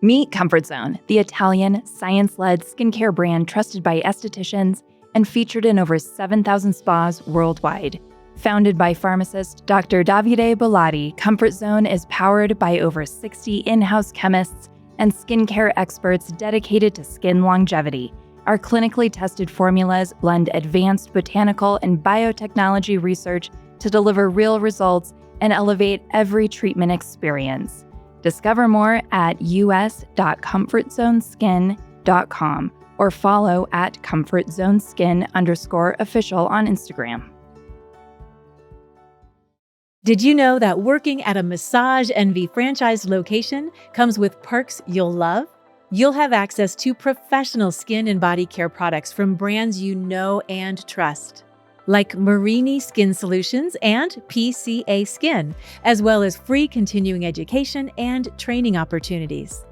Meet Comfort Zone, the Italian, science-led skincare brand trusted by estheticians and featured in over 7,000 spas worldwide. Founded by pharmacist Dr. Davide Bollati, Comfort Zone is powered by over 60 in-house chemists and skincare experts dedicated to skin longevity. Our clinically tested formulas blend advanced botanical and biotechnology research to deliver real results and elevate every treatment experience. Discover more at us.comfortzoneskin.com or follow at comfortzoneskin_official on Instagram. Did you know that working at a Massage Envy franchise location comes with perks you'll love? You'll have access to professional skin and body care products from brands you know and trust, like Marini Skin Solutions and PCA Skin, as well as free continuing education and training opportunities.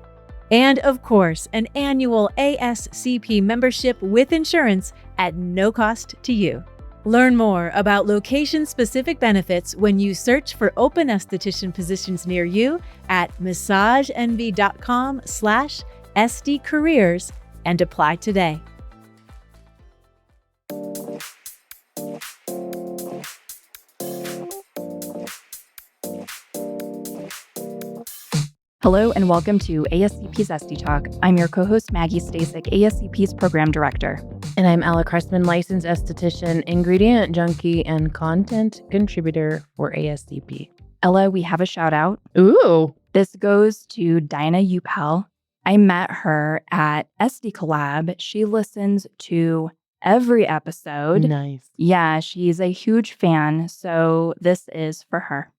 And of course, an annual ASCP membership with insurance at no cost to you. Learn more about location-specific benefits when you search for open esthetician positions near you at massageenvy.com/SDcareers and apply today. Hello and welcome to ASCP's Esty Talk. I'm your co-host Maggie Staszcuk, ASCP's Program Director. And I'm Ella Cressman, licensed esthetician, ingredient junkie, and content contributor for ASCP. Ella, we have a shout out. Ooh. This goes to Dinah Upel. I met her at Esty Collab. She listens to every episode. Nice. Yeah, she's a huge fan, so this is for her.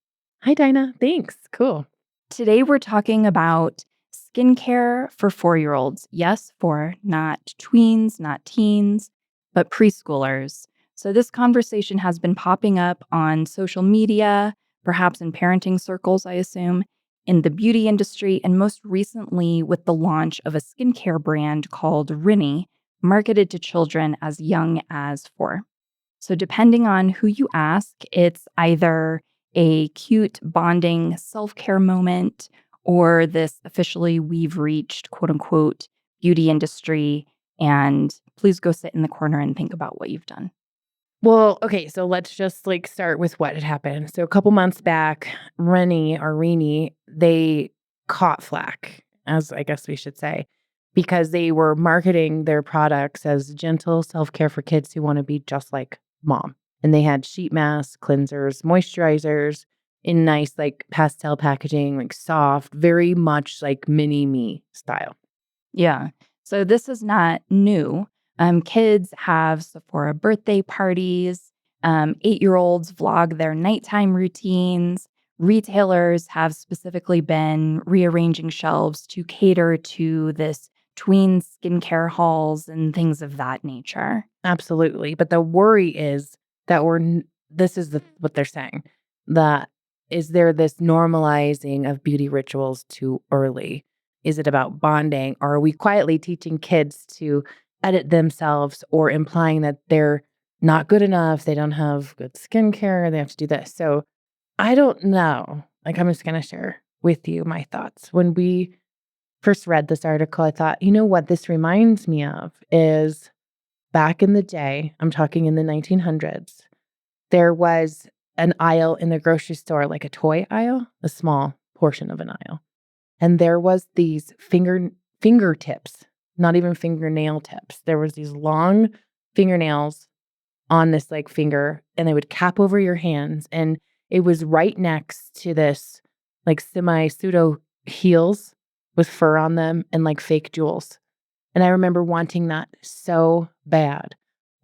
Hi, Dinah. Thanks. Cool. Today we're talking about skincare for 4-year-olds. Yes, for not tweens, not teens, but preschoolers. So this conversation has been popping up on social media, perhaps in parenting circles, I assume, in the beauty industry, and most recently with the launch of a skincare brand called Rini, marketed to children as young as 4. So depending on who you ask, it's either a cute bonding self-care moment or this officially we've reached quote unquote beauty industry and please go sit in the corner and think about what you've done. Well, okay, so let's just start with what had happened. So a couple months back, Rini, they caught flack, as I guess we should say, because they were marketing their products as gentle self-care for kids who want to be just like mom. And they had sheet masks, cleansers, moisturizers in nice pastel packaging, soft, very much mini me style. Yeah. So this is not new. Kids have Sephora birthday parties. 8-year-olds vlog their nighttime routines. Retailers have specifically been rearranging shelves to cater to this tween skincare hauls and things of that nature. Absolutely. But the worry is that what they're saying, that is there this normalizing of beauty rituals too early? Is it about bonding? Or are we quietly teaching kids to edit themselves or implying that they're not good enough, they don't have good skincare, they have to do this? So I don't know. I'm just going to share with you my thoughts. When we first read this article, I thought, you know what this reminds me of is back in the day, I'm talking in the 1900s, there was an aisle in the grocery store, like a toy aisle, a small portion of an aisle. And there was these fingertips, not even fingernail tips. There was these long fingernails on this finger, and they would cap over your hands. And it was right next to this semi-pseudo heels with fur on them and fake jewels. And I remember wanting that so bad,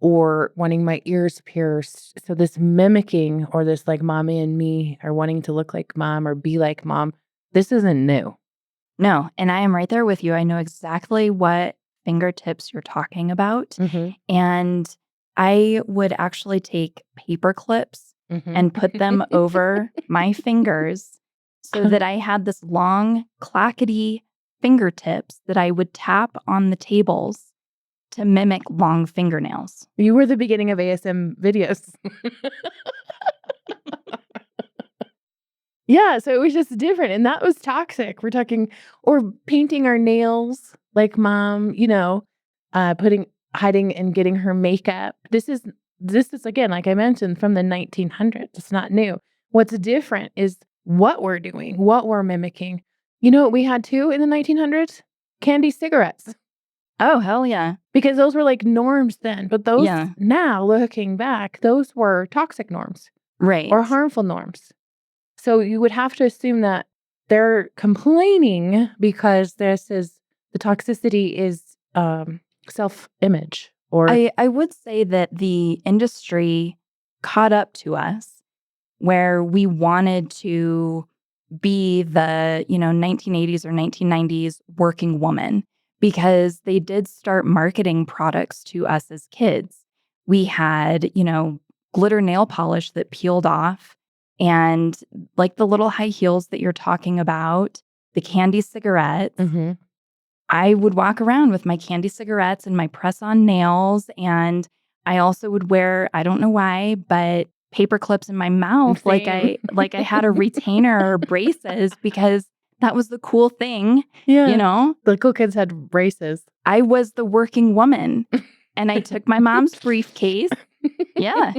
or wanting my ears pierced. So this mimicking, or this mommy and me are wanting to look like mom or be like mom, this isn't new. No, and I am right there with you. I know exactly what fingertips you're talking about. Mm-hmm. And I would actually take paper clips and put them over my fingers so that I had this long, clackety fingertips that I would tap on the tables to mimic long fingernails. You were the beginning of ASM videos. Yeah, so it was just different, and that was toxic. We're talking or painting our nails like mom, hiding and getting her makeup. This is again, like I mentioned, from the 1900s. It's not new. What's different is what we're doing, what we're mimicking. You know what we had too in the 1900s? Candy cigarettes. Oh, hell yeah. Because those were like norms then, but those Yeah. now looking back, those were toxic norms Right. or harmful norms. So you would have to assume that they're complaining because the toxicity is self-image or I would say that the industry caught up to us where we wanted to be the, 1980s or 1990s working woman because they did start marketing products to us as kids. We had, glitter nail polish that peeled off and like the little high heels that you're talking about, the candy cigarettes. Mhm. I would walk around with my candy cigarettes and my press-on nails, and I also would wear, I don't know why, but paper clips in my mouth like Same. I had a retainer or braces because that was the cool thing, Yeah. you know? The cool kids had braces. I was the working woman, and I took my mom's briefcase. Yeah.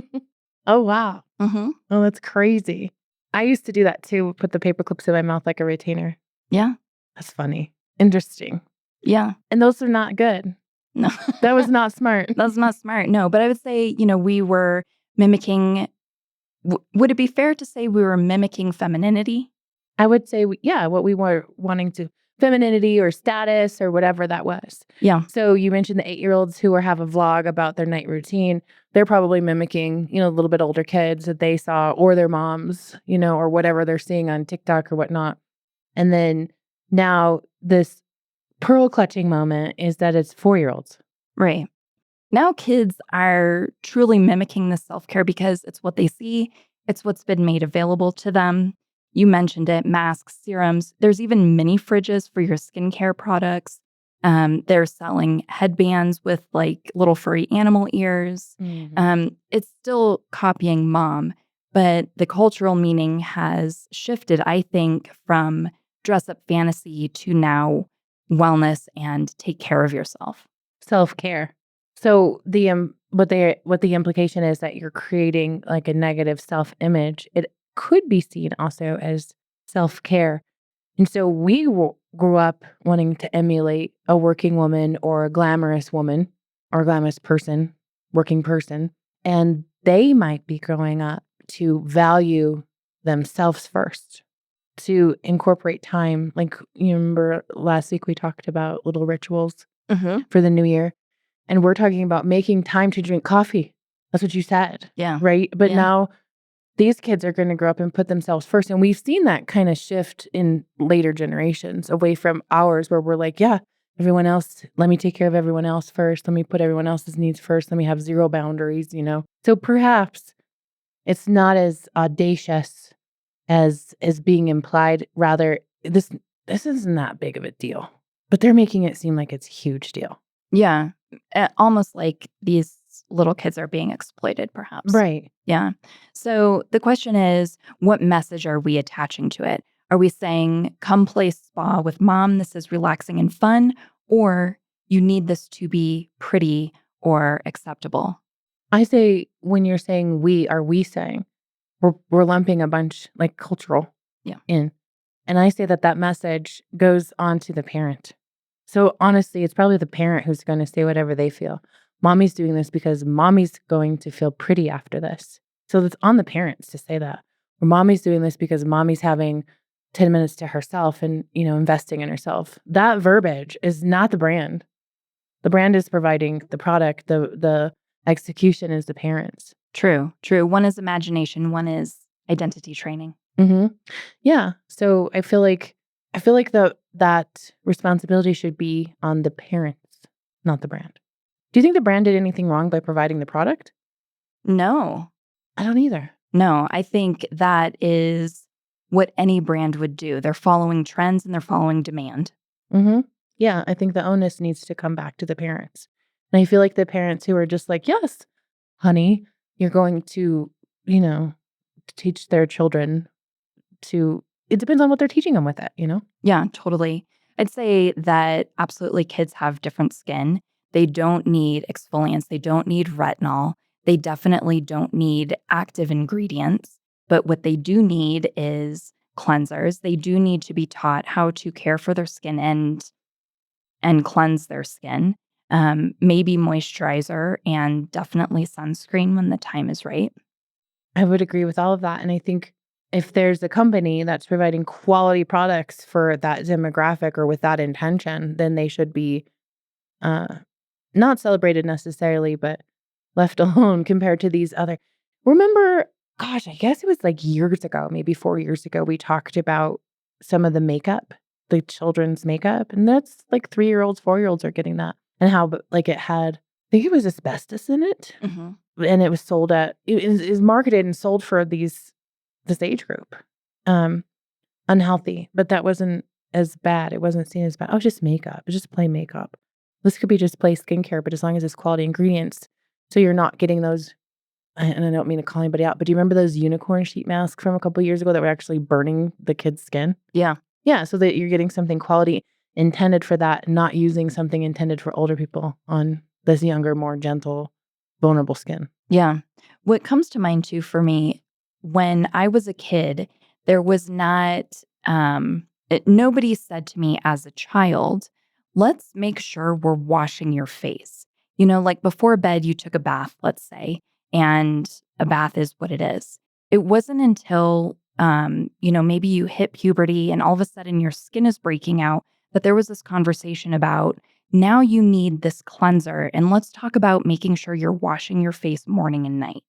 Oh, wow. Mhm. Oh, that's crazy. I used to do that too, put the paper clips in my mouth like a retainer. Yeah. That's funny. Interesting. Yeah. And those are not good. No. That was not smart. That's not smart. No, but I would say, we were mimicking would it be fair to say we were mimicking femininity? I would say, what we were wanting to femininity or status or whatever that was. Yeah. So you mentioned the 8-year-olds who have a vlog about their night routine. They're probably mimicking, a little bit older kids that they saw or their moms, or whatever they're seeing on TikTok or whatnot. And then now this pearl clutching moment is that it's 4-year-olds. Right. Now kids are truly mimicking this self-care because it's what they see, it's what's been made available to them. You mentioned it, masks, serums. There's even mini fridges for your skincare products. They're selling headbands with like little furry animal ears. It's still copying mom, but the cultural meaning has shifted, I think, from dress up fantasy to now wellness and take care of yourself. Self-care. So what the implication is that you're creating like a negative self-image. It could be seen also as self-care. And so we grew up wanting to emulate a working woman or a glamorous woman or a glamorous person, working person, and they might be growing up to value themselves first, to incorporate time. Like you remember last week we talked about little rituals for the new year. And we're talking about making time to drink coffee. That's what you said. Yeah. Right. But Yeah. now these kids are going to grow up and put themselves first. And we've seen that kind of shift in later generations away from ours, where we're like, yeah, everyone else, let me take care of everyone else first. Let me put everyone else's needs first. Let me have zero boundaries, So perhaps it's not as audacious as being implied. Rather, this isn't that big of a deal. But they're making it seem like it's a huge deal. Yeah. Almost like these little kids are being exploited, perhaps. Right. Yeah. So the question is, what message are we attaching to it? Are we saying, come play spa with mom, this is relaxing and fun, or you need this to be pretty or acceptable? I say when you're saying are we saying? We're lumping a bunch like cultural in. And I say that message goes on to the parent. So honestly, it's probably the parent who's going to say whatever they feel. Mommy's doing this because mommy's going to feel pretty after this. So it's on the parents to say that. Or mommy's doing this because mommy's having 10 minutes to herself and, investing in herself. That verbiage is not the brand. The brand is providing the product. The execution is the parents. True. One is imagination, one is identity training. Mm-hmm. Yeah. So I feel like that responsibility should be on the parents, not the brand. Do you think the brand did anything wrong by providing the product? No. I don't either. No, I think that is what any brand would do. They're following trends and they're following demand. Mm-hmm. Yeah, I think the onus needs to come back to the parents. And I feel like the parents who are just like, yes, honey, you're going to, teach their children it depends on what they're teaching them with it, Yeah, totally. I'd say that absolutely kids have different skin. They don't need exfoliants. They don't need retinol. They definitely don't need active ingredients. But what they do need is cleansers. They do need to be taught how to care for their skin and cleanse their skin. Maybe moisturizer and definitely sunscreen when the time is right. I would agree with all of that. And I think if there's a company that's providing quality products for that demographic or with that intention, then they should be not celebrated necessarily, but left alone compared to these other. Remember, gosh, I guess it was like years ago, maybe 4 years ago, we talked about some of the makeup, the children's makeup. And that's like 3-year-olds, 4-year-olds are getting that. And how like it had, I think it was asbestos in it. Mm-hmm. And it was sold it is marketed and sold for this age group. Unhealthy, but that wasn't as bad. It wasn't seen as bad. Oh, just makeup. It's just plain makeup. This could be just plain skincare, but as long as it's quality ingredients, so you're not getting those. And I don't mean to call anybody out, but do you remember those unicorn sheet masks from a couple of years ago that were actually burning the kids' skin? Yeah. Yeah, so that you're getting something quality intended for that, not using something intended for older people on this younger, more gentle, vulnerable skin. Yeah. What comes to mind too for me, when I was a kid, there was not, nobody said to me as a child, let's make sure we're washing your face. Like before bed, you took a bath, let's say, and a bath is what it is. It wasn't until, maybe you hit puberty and all of a sudden your skin is breaking out that there was this conversation about, now you need this cleanser, and let's talk about making sure you're washing your face morning and night.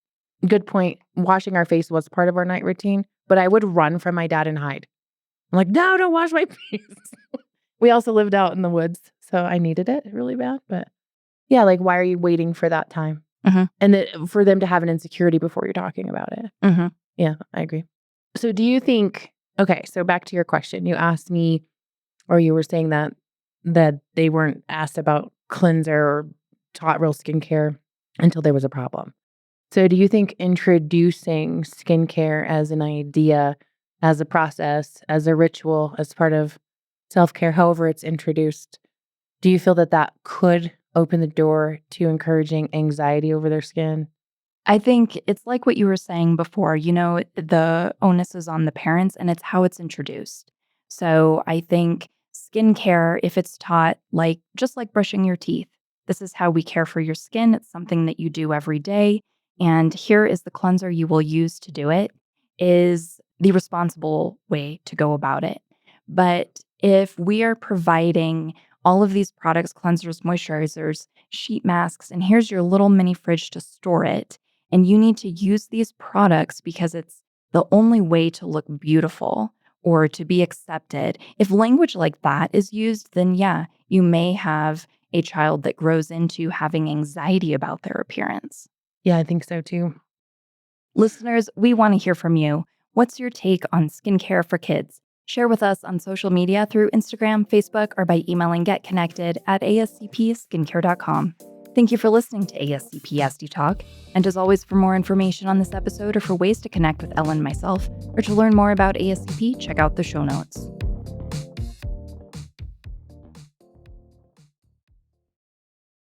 Good point. Washing our face was part of our night routine, but I would run from my dad and hide. I'm like, no, don't wash my face. We also lived out in the woods, so I needed it really bad. But yeah, like, why are you waiting for that time? Mm-hmm. And for them to have an insecurity before you're talking about it. Mm-hmm. Yeah, I agree. So do you think, okay, so back to your question. You asked me, or you were saying that they weren't asked about cleanser or taught real skincare until there was a problem. So do you think introducing skincare as an idea, as a process, as a ritual, as part of self-care, however it's introduced, do you feel that could open the door to encouraging anxiety over their skin? I think it's like what you were saying before, the onus is on the parents and it's how it's introduced. So I think skincare, if it's taught just like brushing your teeth, this is how we care for your skin. It's something that you do every day. And here is the cleanser you will use to do it, is the responsible way to go about it. But if we are providing all of these products, cleansers, moisturizers, sheet masks, and here's your little mini fridge to store it, and you need to use these products because it's the only way to look beautiful or to be accepted. If language like that is used, then yeah, you may have a child that grows into having anxiety about their appearance. Yeah, I think so too. Listeners, we want to hear from you. What's your take on skincare for kids? Share with us on social media through Instagram, Facebook, or by emailing getconnected@ascpskincare.com. Thank you for listening to ASCP Esty Talk. And as always, for more information on this episode or for ways to connect with Ella and myself, or to learn more about ASCP, check out the show notes.